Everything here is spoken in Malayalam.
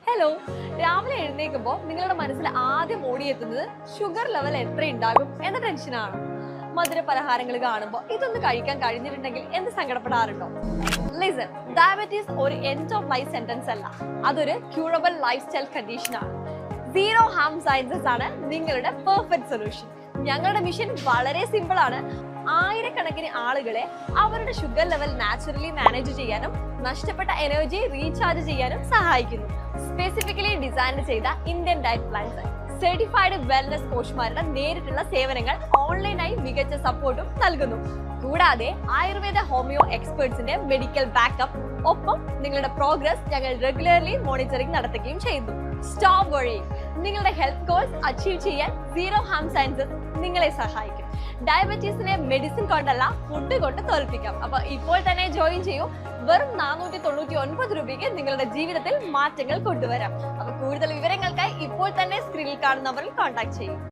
ഹലോ, രാവിലെ എഴുന്നേൽക്കുമ്പോൾ നിങ്ങളുടെ മനസ്സിൽ ആദ്യം ഓടിയെത്തുന്നത് ഷുഗർ ലെവൽ എത്ര ഉണ്ടാകും എന്ന ടെൻഷനാണ്. മധുര പലഹാരങ്ങൾ കാണുമ്പോൾ ഇതൊന്ന് കഴിക്കാൻ കഴിഞ്ഞിട്ടുണ്ടെങ്കിൽ എന്ത് സങ്കടപ്പെടാറുണ്ടോ? ലിസൺ, ഡയബറ്റീസ് ഒരു എൻഡ് ഓഫ് ലൈഫ് സെന്റൻസ് അല്ല, അതൊരു ക്യൂറബിൾ ലൈഫ് സ്റ്റൈൽ കണ്ടീഷൻ ആണ്. സീറോ ഹാം സയൻസസ് ആണ് നിങ്ങളുടെ പെർഫെക്റ്റ് സൊല്യൂഷൻ. ഞങ്ങളുടെ മിഷൻ വളരെ സിമ്പിൾ ആണ്. ആയിരക്കണക്കിന് ആളുകളെ അവരുടെ ഷുഗർ ലെവൽ നാച്ചുറലി മാനേജ് ചെയ്യാനും നഷ്ടപ്പെട്ട എനർജി റീചാർജ് ചെയ്യാനും സഹായിക്കുന്നു. സ്പെസിഫിക്കലി ഡിസൈൻ ചെയ്ത Indian diet plans, certified wellness കോച്ചുമാരുടെ നേരിട്ടുള്ള സേവനങ്ങൾ, ഓൺലൈനായി മികച്ച സപ്പോർട്ടും നൽകുന്നു. കൂടാതെ ആയുർവേദ ഹോമിയോ എക്സ്പേർട്സിന്റെ മെഡിക്കൽ ബാക്കപ്പ്, ഒപ്പം നിങ്ങളുടെ പ്രോഗ്രസ് ഞങ്ങൾ റെഗുലർലി മോണിറ്ററിംഗ് നടത്തുകയും ചെയ്യുന്നു. സ്റ്റോപ്പ് വറി, നിങ്ങളുടെ ഹെൽത്ത് ഗോൾസ് അച്ചീവ് ചെയ്യാൻ സീറോ ഹാം സയൻസസ് നിങ്ങളെ സഹായിക്കും. ഡയബറ്റീസിനെ മെഡിസിൻ കൊണ്ടല്ല, ഫുഡ് കൊണ്ട് തോൽപ്പിക്കാം. അപ്പൊ ഇപ്പോൾ തന്നെ ജോയിൻ ചെയ്യൂ. വെറും 499 രൂപയ്ക്ക് നിങ്ങളുടെ ജീവിതത്തിൽ മാറ്റങ്ങൾ കൊണ്ടുവരാം. അപ്പൊ കൂടുതൽ വിവരങ്ങൾക്കായി ഇപ്പോൾ തന്നെ സ്ക്രീനിൽ കാണുന്ന നമ്പറിൽ കോൺടാക്ട് ചെയ്യൂ.